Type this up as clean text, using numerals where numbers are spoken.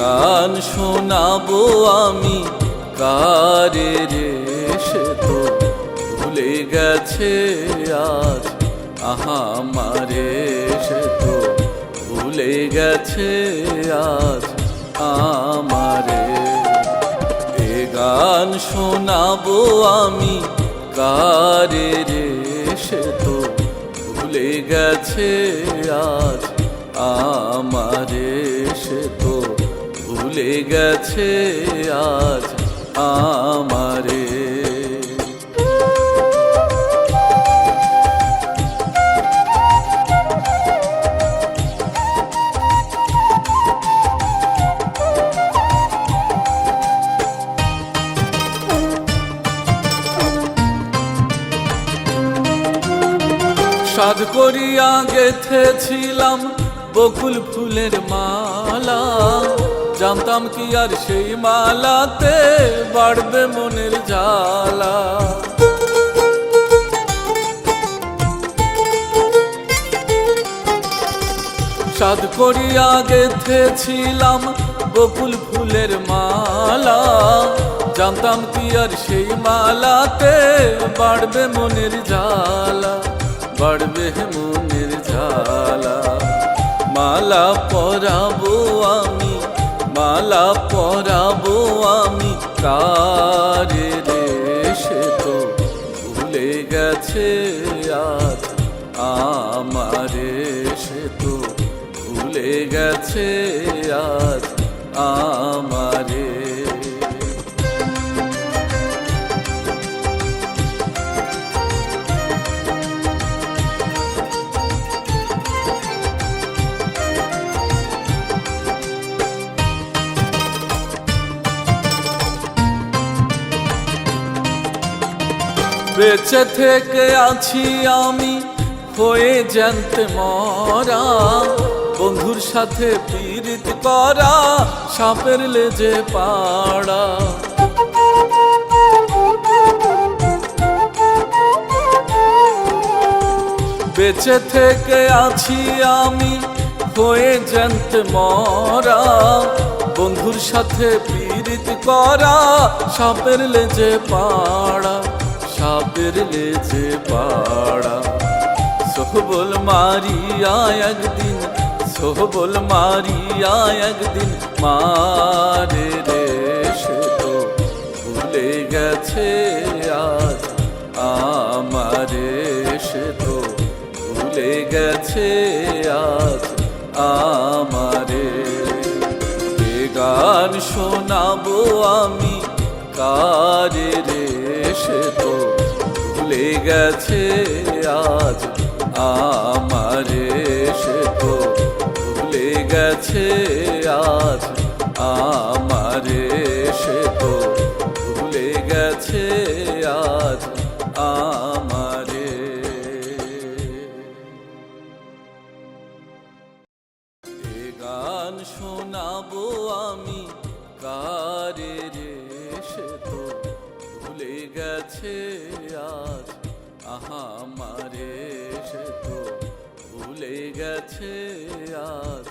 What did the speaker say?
গান শোনাবো আমি কারে রে, সে তো ভুলে গেছে আজ আমারে, সে তো ভুলে গেছে আজ আমারে। এ গান শোনাবো আমি কারে রে, সে তো ভুলে গেছে আজ আমারে, সে তো ভুলে গেছে আজ আমারে। সাধ করিয়া গেথেছিলাম বকুল ফুলের মালা, জানতাম কি আর সেই মালাতে বাড়বে মনের জ্বালা। সাধ করিয়া গেথেছিলাম বকুল ফুলের মালা, জানতাম কি আর সেই মালাতে বাড়বে মনের জ্বালা, বাড়বে মনের জ্বালা। মালা পরাবো আমি, মালা পরাবো আমি কারে রে, সে তো ভুলে গেছে আজ আমারে, সে তো ভুলে গেছে আজ আমারে। বেঁচে থেকে আছি আমি হয়ে জ্যান্তে মরা, বন্ধুর সাথে পীড়িত করা সাপের লেজে পাড়া। বেঁচে থেকে আছি আমি হয়ে জ্যান্তে মরা, বন্ধুর সাথে পীড়িত করা সাপের লেজে পাড়া, সাপের লেজে পাড়া। সোহবল মারিয়া একদিন, সোহবল মারিয়া একদিন মারে রে, সে তো ভুলে গেছে আজ আমারে, সে তো ভুলে গেছে আজ আমারে। এ গান শোনাবো আমি কারে রে, সে তো ভুলে গেছে আজ আমারে, সে তো ভুলে গেছে আজ আমারে, সে তো ভুলে গেছে আজ আমারে। এ গান শোনাবো আমি কারে রে, সে তো ভুলে গেছে আজ আমারে, সে তো ভুলে গেছে আজ